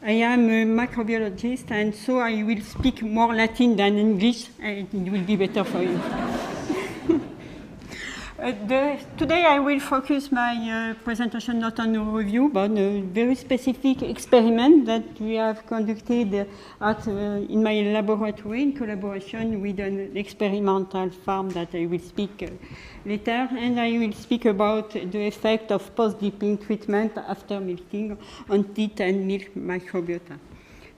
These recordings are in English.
I am a microbiologist, and so I will speak more Latin than English, and it will be better for you. Today I will focus my presentation not on a review, but a very specific experiment that we have conducted in my laboratory in collaboration with an experimental farm that I will speak later. And I will speak about the effect of post-dipping treatment after milking on teat and milk microbiota.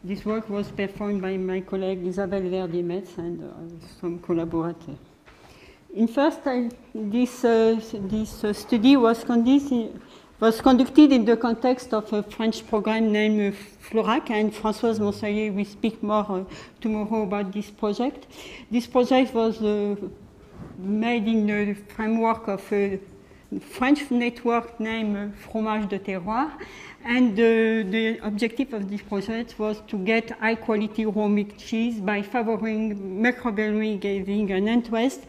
This work was performed by my colleague Isabelle Verdier-Metz and some collaborators. In first, this study was conducted in the context of a French program named FLORAC, and Françoise Monsallier will speak more tomorrow about this project. This project was made in the framework of a French network named Fromage de Terroir, and the objective of this project was to get high-quality raw milk cheese by favoring microbially giving an interest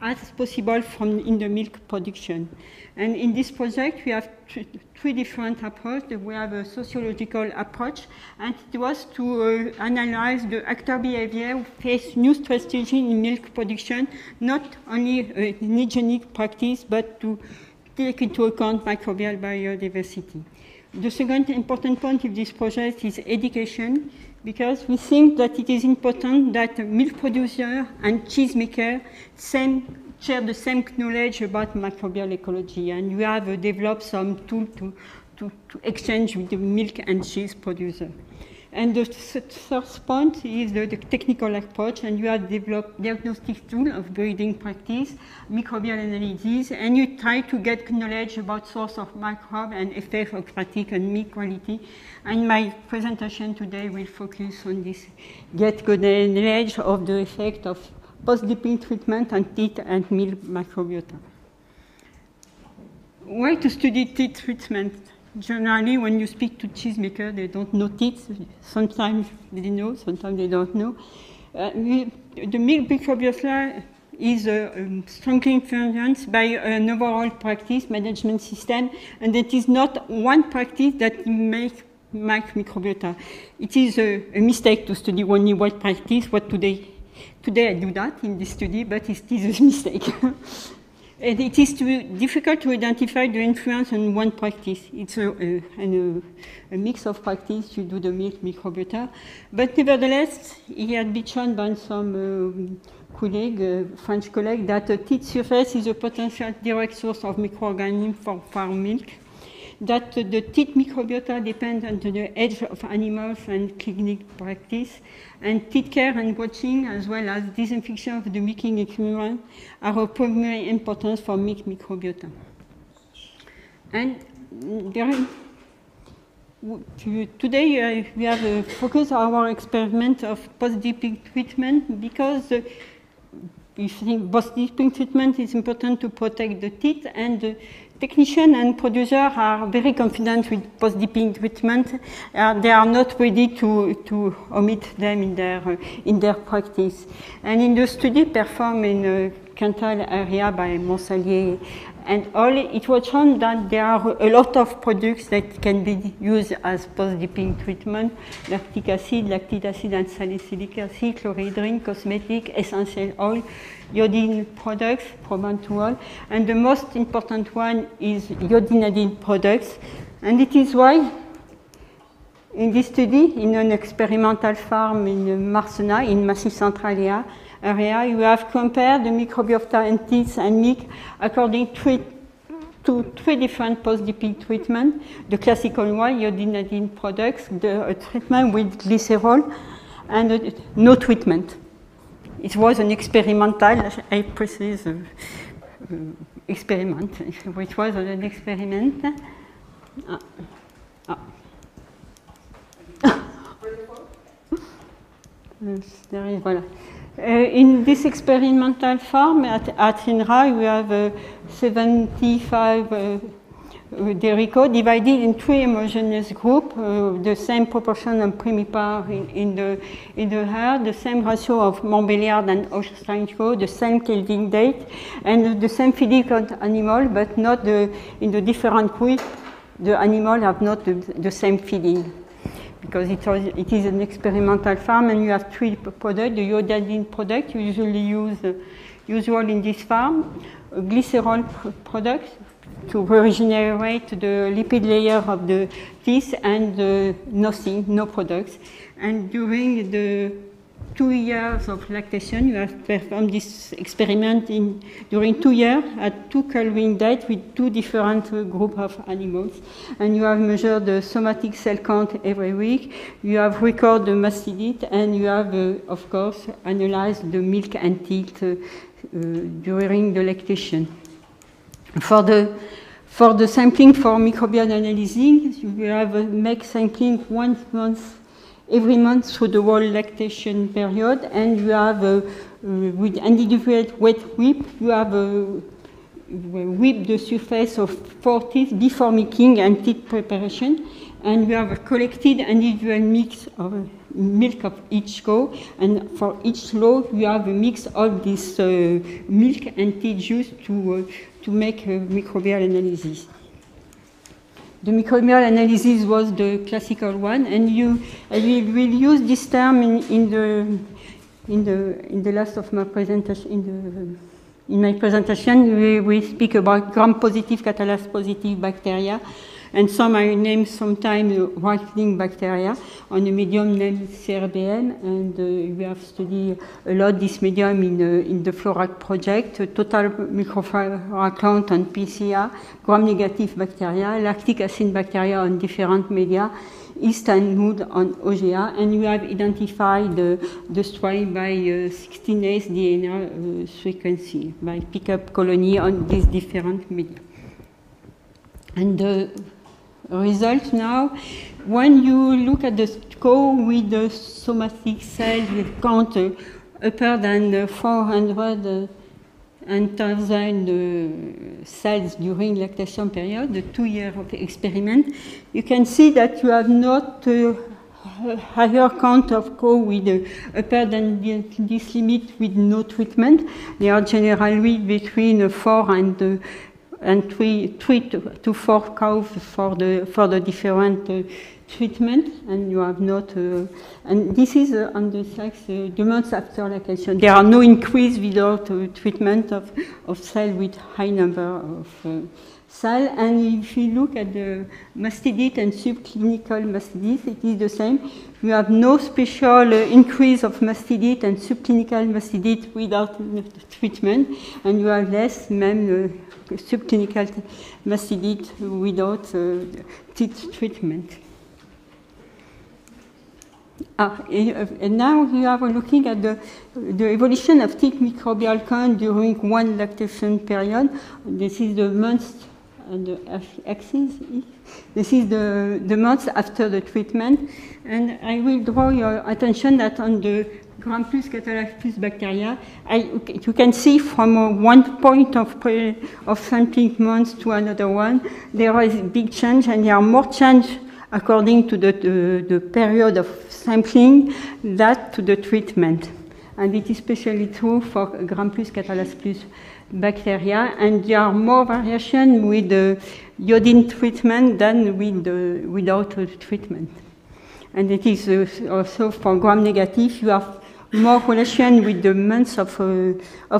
as possible in the milk production. And in this project, we have three different approaches. We have a sociological approach, and it was to analyze the actor behavior who face new strategies in milk production, not only an hygienic practice, but to take into account microbial biodiversity. The second important point of this project is education, because we think that it is important that milk producer and cheesemaker share the same knowledge about microbial ecology, and we have developed some tool to exchange with the milk and cheese producer. And the third point is the technical approach, and you have developed diagnostic tool of breeding practice, microbial analysis, and you try to get knowledge about source of microbe and effect of fatigue and milk quality. And my presentation today will focus on this, get good knowledge of the effect of post-dipping treatment on teat and milk microbiota. Why to study teat treatment? Generally, when you speak to cheesemakers, they don't know teat. Sometimes they know, sometimes they don't know. The milk microbiota is strongly influenced by an overall practice management system, and it is not one practice that makes microbiota. It is a mistake to study only one practice. Today I do that in this study, but it is a mistake. And it is difficult to identify the influence on one practice. It's a mix of practice to do the milk microbiota. But nevertheless, it had been shown by some French colleagues, that a teat surface is a potential direct source of microorganisms for farm milk, that the teat microbiota depend on the age of animals and clinic practice, and teat care and watching, as well as disinfection of the milking equipment, are of primary importance for milk microbiota. And today we have focused our experiment of post-dipping treatment, because we think post-dipping treatment is important to protect the teat, and the technicians and producers are very confident with post-dipping treatment. They are not ready to omit them in their practice. And in the study performed in Cantal area by Monsallier and all, it was shown that there are a lot of products that can be used as post-dipping treatment: lactic acid, and salicylic acid, chlorhydrin, cosmetic, essential oil, iodine products, probantuol, and the most important one is iodinidine products. And it is why in this study, in an experimental farm in Marsena, in Massif Central area, you have compared the microbiota and teats and milk according to three different post-dipping treatments: the classical one, iodinidine products, the treatment with glycerol, and no treatment. It was an experimental, I precise, experiment. It was an experiment. There is, voilà. In this experimental farm at INRA, we have 75 Derico divided in three homogeneous groups, the same proportion of primipar in the herd, the same ratio of Montbéliard and Holstein-Frau, the same killing date, and the same feeding of animal, but not in the different groups. The animal have not the same feeding. because it is an experimental farm, and you have 3 products. The iodine product usually usual in this farm, a glycerol product to regenerate the lipid layer of the teeth, and no products. And during the 2 years of lactation, you have performed this experiment during 2 years at 2 culling dates with 2 different groups of animals. And you have measured the somatic cell count every week. You have recorded the mastidite, and you have, of course, analyzed the milk and teeth during the lactation. For the sampling for microbial analysis, you have make sampling every month through the whole lactation period, and you have with individual wet whip, you have whip the surface of 4 teeth before milking and teeth preparation, and you have collected individual mix of milk of each cow, and for each load you have a mix of this milk and teeth juice to make a microbial analysis. The microbial analysis was the classical one, and we will use this term in the last of my presentation. In my presentation, we speak about gram-positive, catalase-positive bacteria, and some I name sometimes whitening bacteria on a medium named CRBN, and we have studied a lot this medium in the FLORAC project, total microflora count on PCR, gram-negative bacteria, lactic acid bacteria on different media, yeast and mold on OGA, and we have identified the strain by 16S DNA sequencing, by pickup colony on these different media. And the result now, when you look at the cow with the somatic cell count upper than 400 and 1,000 cells during lactation period, the 2 years of experiment, you can see that you have not a higher count of cow with upper than this limit with no treatment. They are generally between 4 and 3 to 4 cows for the different treatment, and you have not, and this is on the sex the months after lactation. There are no increase without treatment of cell with high number of cell. And if you look at the mastidite and subclinical mastidite, it is the same. You have no special increase of mastidite and subclinical mastidite without treatment, and you have less subclinical mastidite without teeth treatment. And now we are looking at the evolution of teeth microbial count during one lactation period. This is the months on the axis. This is the months after the treatment. And I will draw your attention that on the Gram plus Catalase plus bacteria, you can see from one point of sampling months to another one, there is a big change, and there are more change according to the period of sampling than to the treatment. And it is especially true for Gram plus Catalase plus bacteria, and there are more variation with the iodine treatment than without treatment. And it is also for Gram negative, you have more relation with the months of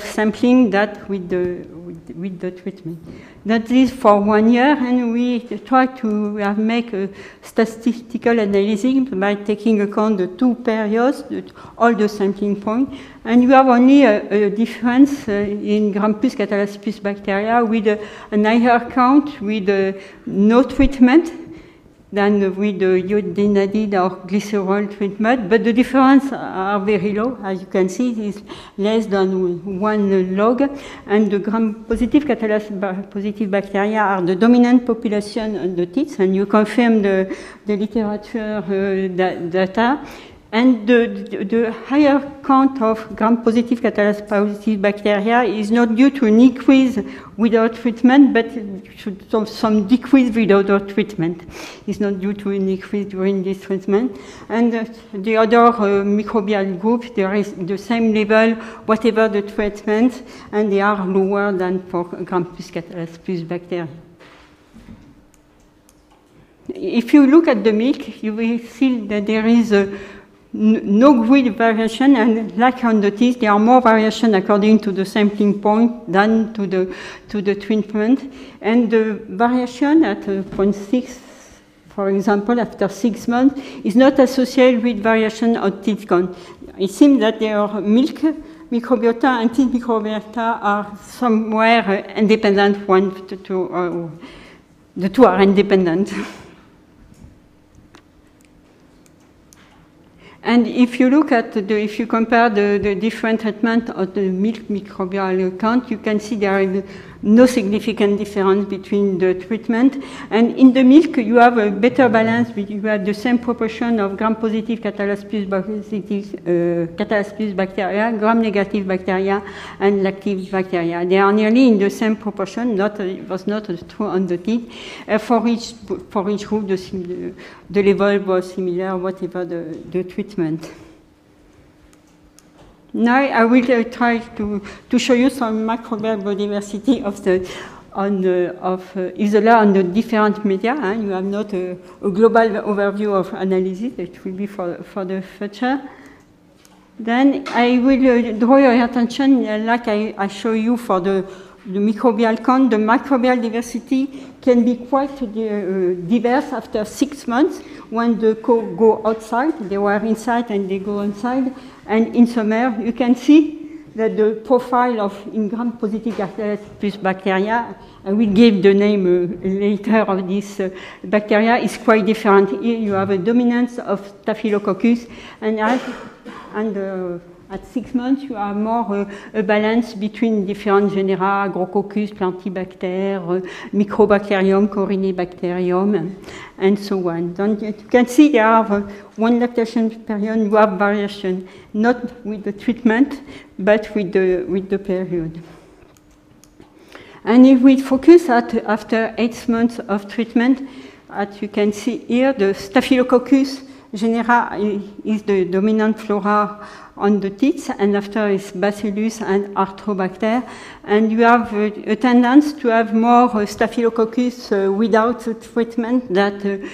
sampling than with the treatment. That is for 1 year, and we try to make a statistical analysis by taking account the 2 periods, all the sampling points, and you have only a difference in Gram plus Catalase plus bacteria with an higher count with no treatment than with the iodinidine or glycerol treatment, but the difference are very low. As you can see, it is less than 1 log, and the gram-positive Catalase-positive bacteria are the dominant population on the teeth, and you confirm the literature data. And the higher count of gram-positive Catalase-positive bacteria is not due to an increase without treatment, but to some decrease without treatment. It's not due to an increase during this treatment. And the other microbial groups, there is the same level, whatever the treatment, and they are lower than for gram plus Catalase plus bacteria. if you look at the milk, you will see that there is no great variation, and like on the teeth, there are more variation according to the sampling point than to the treatment. And the variation at 0.6, for example, after 6 months, is not associated with variation of teeth count. It seems that their milk microbiota and teeth microbiota are somewhere independent. The two are independent. And if you look at if you compare the different treatment of the milk microbial count, you can see there is no significant difference between the treatment. And in the milk, you have a better balance. You have the same proportion of gram-positive Catalyst+ bacteria, gram-negative bacteria, and lactive bacteria. They are nearly in the same proportion. It was not true on the teeth. For each group, the level was similar, whatever the treatment. Now I will try to show you some microbial biodiversity of Isola on the different media. You have not a global overview of analysis. It will be for the future. Then I will draw your attention, like I show you for the microbial count. The microbial diversity can be quite diverse after 6 months when the cohort go outside. They were inside and they go outside. And in summer, you can see that the profile of gram-positive Catalyst+ bacteria, I will give the name later of this bacteria, is quite different. Here you have a dominance of Staphylococcus, and at 6 months, you have more a balance between different genera, Agrococcus, Plantibacter, Microbacterium, Corynebacterium, and so on. Then you can see there are one lactation period, you have variation, not with the treatment, but with the period. And if we focus after 8 months of treatment, as you can see here, the Staphylococcus genera is the dominant flora on the teeth, and after is Bacillus and Arthrobacter. And you have a tendency to have more Staphylococcus without treatment than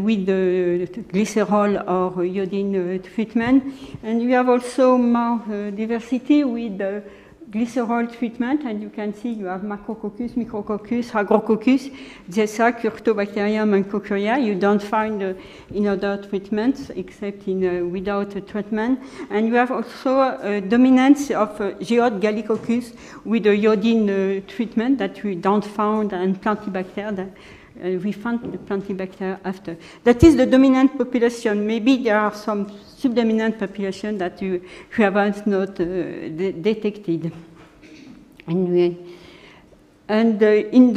with the glycerol or iodine treatment. And you have also more diversity with the glycerol treatment, and you can see you have Macrococcus, Micrococcus, Agrococcus, Zesa, Curtobacterium, and Cochuria. You don't find in other treatments except in without a treatment. And you have also a dominance of Geode Gallicoccus with a iodine treatment that we don't find in Plantibacter. We found the Plantibacter after. That is the dominant population. Maybe there are some subdominant population that you haven't not detected. And in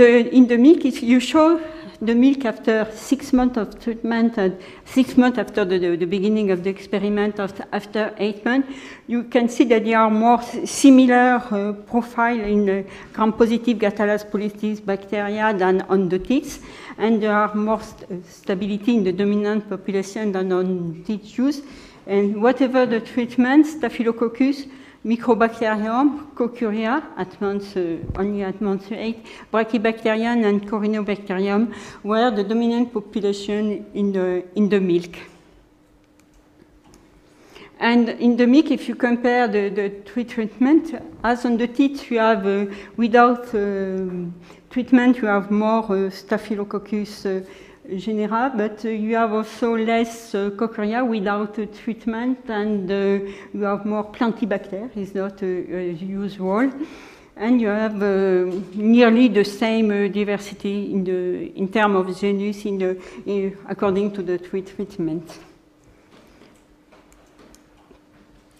the milk, you show the milk after 6 months of treatment and 6 months after the beginning of the experiment, after 8 months, you can see that there are more similar profile in gram-positive Catalyst+ bacteria than on the teeth, and there are more stability in the dominant population than on teeth use. And whatever the treatment, Staphylococcus, Microbacterium, Cochuria only at month 8, Brachybacterium and Corynebacterium were the dominant population in the milk. And in the milk, if you compare the treatment, as on the teeth, you have without treatment, you have more Staphylococcus genera, but you have also less Cochuria without treatment, and you have more Plantibacter, is not usual. And you have nearly the same diversity in terms of genus according to the treatment.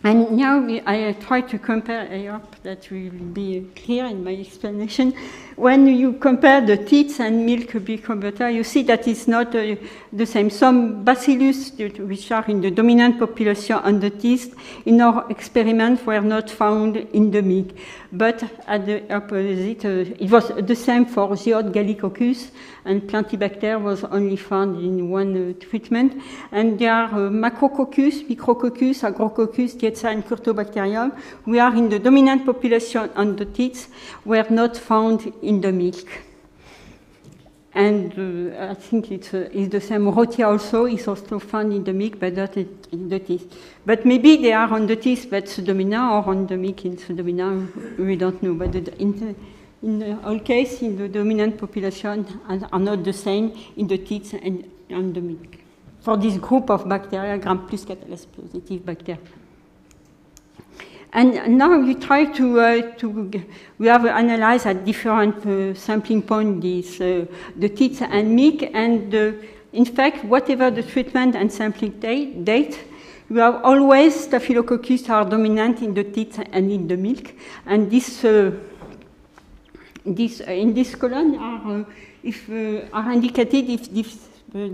And now I try to compare, I hope that will be clear in my explanation. When you compare the teeth and milk microbiota, you see that it's not the same. Some bacillus, which are in the dominant population on the teeth, in our experiment were not found in the milk. But at the opposite, it was the same for Geode Gallicoccus, and Plantibacter was only found in one treatment. And there are Macrococcus, Micrococcus, Agrococcus, Zesa, and Curtobacterium. We are in the dominant population on the teeth, were not found in the milk. And I think it's the same. Rhotia also is also found in the milk, but not in the teeth. But maybe they are on the teeth, but pseudomonas, or on the milk in pseudomonas, we don't know. But in all cases, in the dominant population, are not the same in the teeth and on the milk. For this group of bacteria, gram plus catalase positive bacteria. And now we try we have analyzed at different sampling points the teeth and milk, and in fact, whatever the treatment and sampling date, we have always Staphylococcus are dominant in the teeth and in the milk, and in this column are indicated if these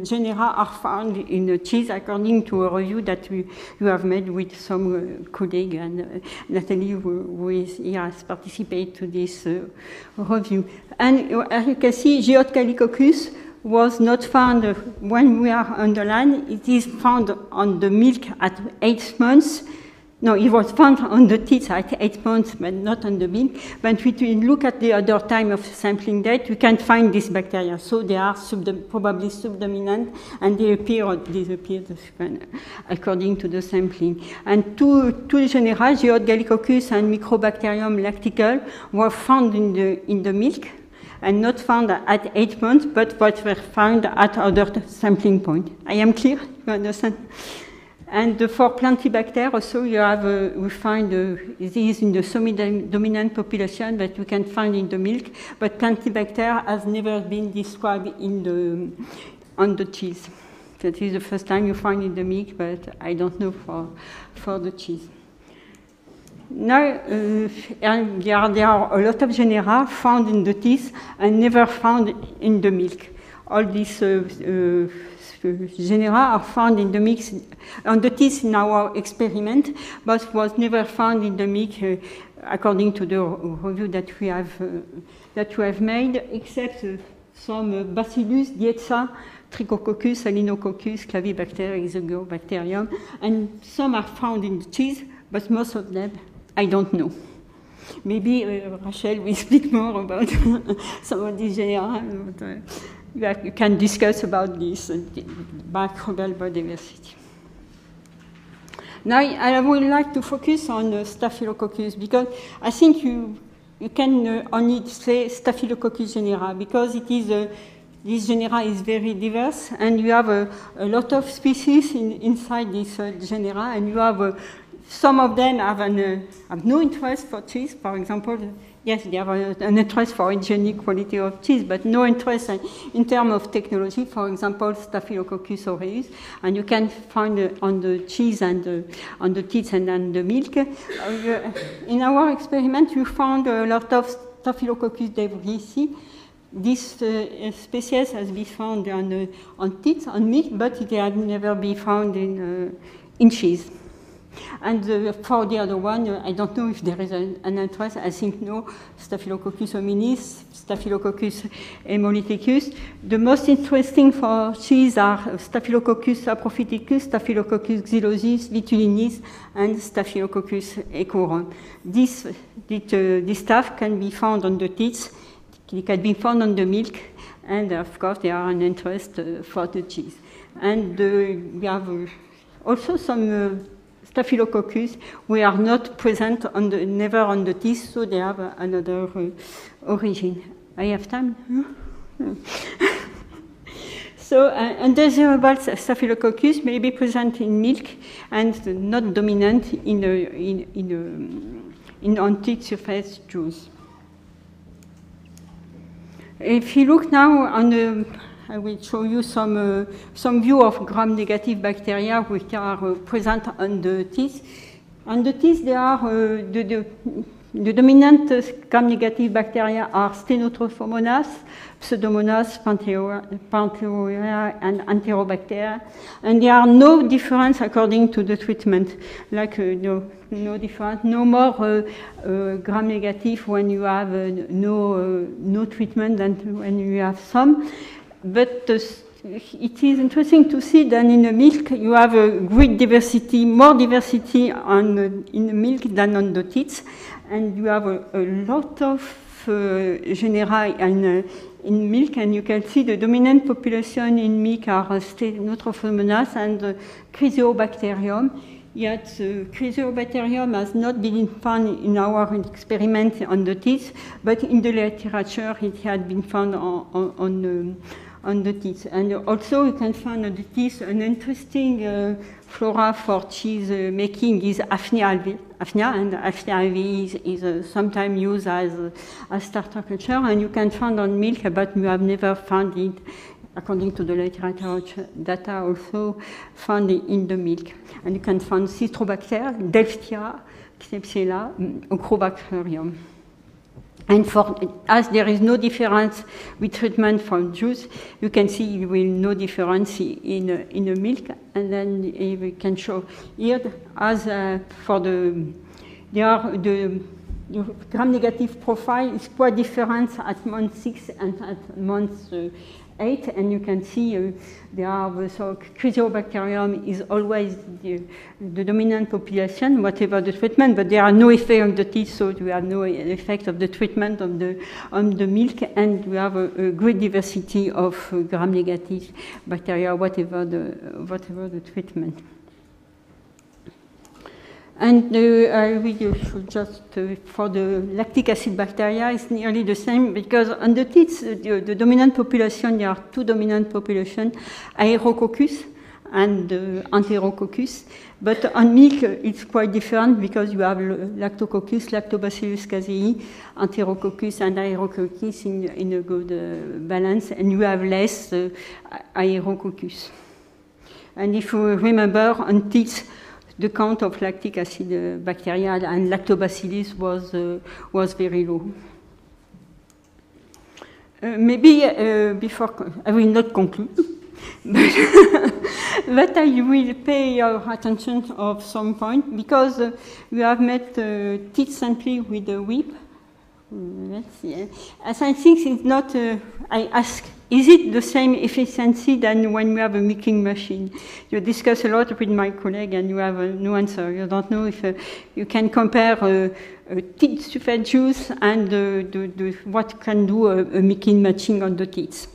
genera are found in the cheese, according to a review that you have made with some colleague, and Natalie, who is here, has participated to this review. And as you can see, Geothalicoccus was not found when we are on the line. It is found on the milk at 8 months. No, it was found on the teeth at 8 months, but not on the milk. But if we look at the other time of sampling date, we can find these bacteria. So they are probably subdominant, and they appear or disappear according to the sampling. And two genera, Geothalicoccus and Microbacterium lactical, were found in the milk, and not found at 8 months, but what were found at other sampling point. I am clear? You understand? And for Plantibacter also, we find these in the semi-dominant population that we can find in the milk, but Plantibacter has never been described on the cheese. That is the first time you find in the milk, but I don't know for the cheese. Now, there are a lot of genera found in the teeth and never found in the milk. All these genera are found in the mix on the teeth in our experiment, but was never found in the milk according to the review that we have made, except some Bacillus, Dietza, Trichococcus, Salinococcus, Clavibacter, Exogobacterium, and some are found in the cheese, but most of them I don't know. Maybe Rachel will speak more about some of these genera. You can discuss about this microbial biodiversity. Now, I would like to focus on Staphylococcus, because I think you can only say Staphylococcus genera, because it is this genera is very diverse, and you have a lot of species inside this genera, and you have some of them have no interest for cheese, for example. Yes, they have an interest for hygienic quality of cheese, but no interest in terms of technology. For example, Staphylococcus aureus, and you can find on the cheese and on the teeth and on the milk. In our experiment, you found a lot of Staphylococcus debris. This species has been found on teeth, on milk, but it had never been found in cheese. And for the other one, I don't know if there is an interest. I think no. Staphylococcus hominis, Staphylococcus hemolyticus. The most interesting for cheese are Staphylococcus saprophyticus, Staphylococcus xylosis, Vitulinis, and Staphylococcus ecorum. This stuff can be found on the teeth, it can be found on the milk, and of course they are an interest for the cheese. And we have also some Staphylococcus, we are not present never on the teeth, so they have another origin. I have time? So, undesirable Staphylococcus may be present in milk and not dominant in on-teeth surface juice. If you look now on the I will show you some view of gram-negative bacteria which are present on the teeth. On the teeth, there are the dominant gram-negative bacteria are Stenotrophomonas, Pseudomonas, Pantheroia, and Enterobacter, and there are no difference according to the treatment. Like no difference, no more gram-negative when you have no treatment than when you have some. But it is interesting to see that in the milk you have a great diversity, more diversity in the milk than on the teeth, and you have a lot of genera in milk, and you can see the dominant population in milk are Neutrophomonas and Chryseobacterium. Yet Chryseobacterium has not been found in our experiment on the teeth, but in the literature it had been found on the teeth. And also you can find on the teeth an interesting flora for cheese making is Aphnia alvi. And Aphnia alvi is sometimes used as starter culture, and you can find on milk, but you have never found it, according to the literature data, also found in the milk. And you can find Cistrobacter, Delphtia, Klebsiella, Ochrobacterium. And as there is no difference with treatment from juice, you can see there will no difference in the milk. And then we can show here, as for the gram-negative profile is quite different at month 6 and at month 8, and you can see so Chryseobacterium is always the dominant population, whatever the treatment, but there are no effect on the teeth, so you have no effect of the treatment on the milk, and we have a great diversity of gram-negative bacteria, whatever the treatment. And I will just for the lactic acid bacteria, it's nearly the same, because on the teeth, the dominant population, there are two dominant populations, Aerococcus and Enterococcus. But on milk, it's quite different, because you have Lactococcus, Lactobacillus casei, Enterococcus, and Aerococcus in a good balance, and you have less Aerococcus. And if you remember, on teeth, the count of lactic acid bacteria and lactobacillus was very low. Maybe before, I will not conclude, but I will pay your attention of some point, because we have met teeth sampling with the WIP. Let's see. As I think it's not, I ask, is it the same efficiency than when we have a milking machine? You discuss a lot with my colleague and you have no answer. You don't know if you can compare teeth sulfate juice and what can do a milking machine on the teeth.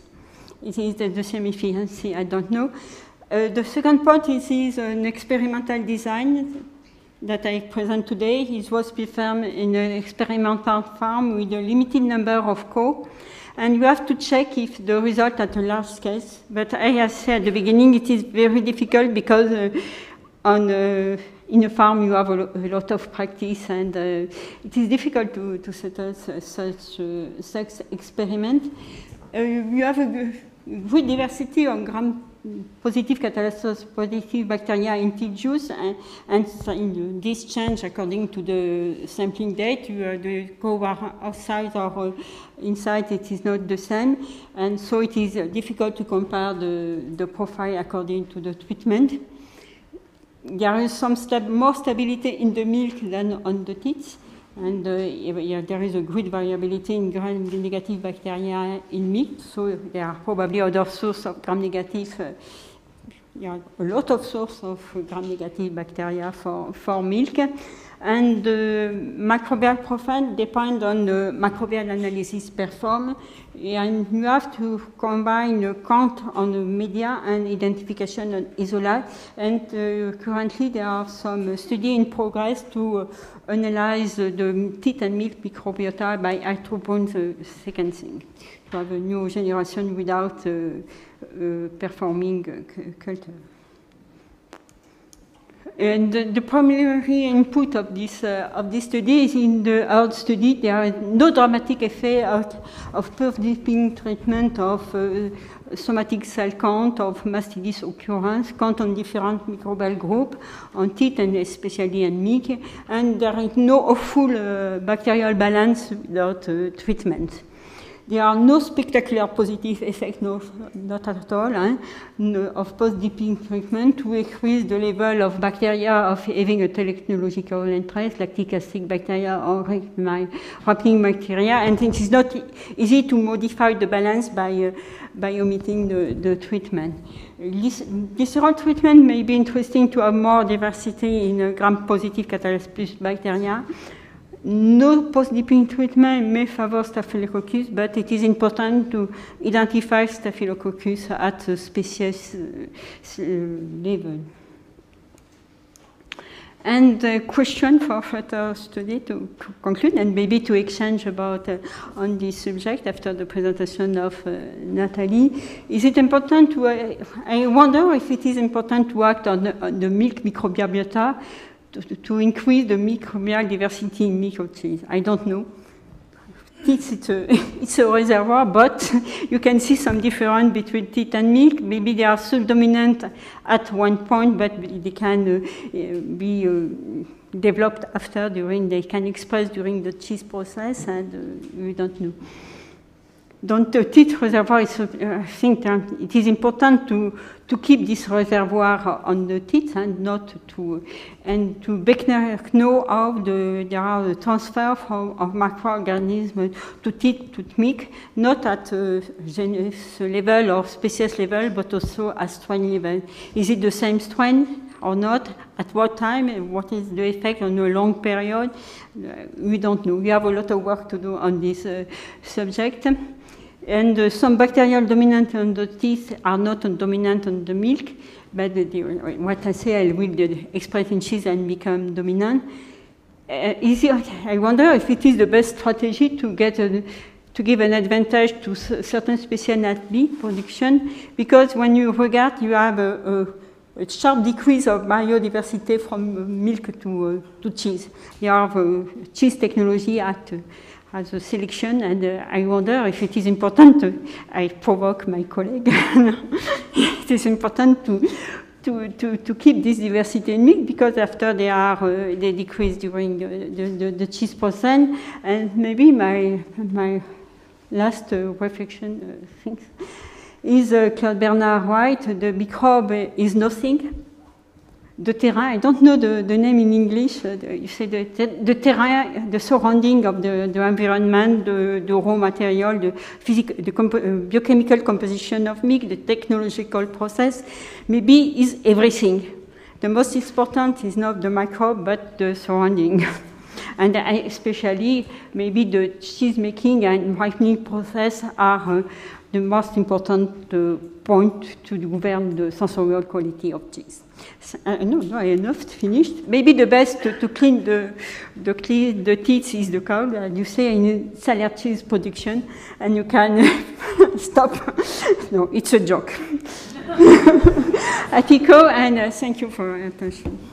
Is it the same efficiency? I don't know. The second point is an experimental design that I present today. It was performed in an experimental farm with a limited number of cows. And you have to check if the result at a large scale. But as I said at the beginning, it is very difficult, because in a farm you have a lot of practice, and it is difficult to set up such experiment. You have a good diversity on gram-positive catalysis-positive bacteria in teeth juice, and this change according to the sampling date. The cows are outside or inside, it is not the same, and so it is difficult to compare the profile according to the treatment. There is some more stability in the milk than on the teeth. And there is a great variability in gram-negative bacteria in milk, so there are probably other sources of gram-negative. There are a lot of sources of gram-negative bacteria for milk. And the microbial profile depends on the microbial analysis performed. And you have to combine a count on the media and identification on isolate. And currently there are some studies in progress to analyze the teeth and milk microbiota by hydrophone sequencing, to have a new generation without performing culture. And the primary input of this study is in the herd study. There is no dramatic effect of perf dipping treatment of somatic cell count, of mastidis occurrence, count on different microbial group, on teeth and especially on milk. And there is no full bacterial balance without treatment. There are no spectacular positive effects, not at all, of post-dipping treatment to increase the level of bacteria of having a technological interest, lactic acid bacteria or wrapping bacteria, and it is not easy to modify the balance by omitting the treatment. Visceral treatment may be interesting to have more diversity in gram-positive catalysis plus bacteria. no post-dipping treatment may favor Staphylococcus, but it is important to identify Staphylococcus at a species level. And the question for further study to conclude and maybe to exchange about on this subject after the presentation of Nathalie. Is it important to, I wonder if it is important to act on the milk microbial biota to increase the microbial diversity in milk or cheese. I don't know. It's a reservoir, but you can see some difference between teat and milk. Maybe they are subdominant at one point, but they can be developed after, they can express during the cheese process, and we don't know. Don't the teat reservoir is, I think it is important to keep this reservoir on the teat and not to, and to know how there are the transfer of microorganisms to teat to milk, not at genus level or species level, but also at strain level. Is it the same strain or not? At what time? What is the effect on a long period? We don't know. We have a lot of work to do on this subject. And some bacterial dominant on the teeth are not dominant on the milk, but what I say I will express in cheese and become dominant. I wonder if it is the best strategy to get to give an advantage to certain species at bee production, because when you regard, you have a sharp decrease of biodiversity from milk to cheese. You have cheese technology as a selection, and I wonder if it is important, I provoke my colleague, it is important to keep this diversity in milk, because after they decrease during the cheese process. And maybe my last reflection is Claude Bernard White, the microbe is nothing. The terrain, I don't know the name in English, you say the terrain, the surrounding of the environment, the raw material, the biochemical composition of milk, the technological process, maybe is everything. The most important is not the microbe, but the surrounding. And especially, maybe the cheese making and ripening process are the most important point to govern the sensorial quality of cheese. No, I enough finished. Maybe the best to clean the teeth is the cow, as you say in salad cheese production, and you can stop. No, it's a joke. Atiko, and thank you for your attention.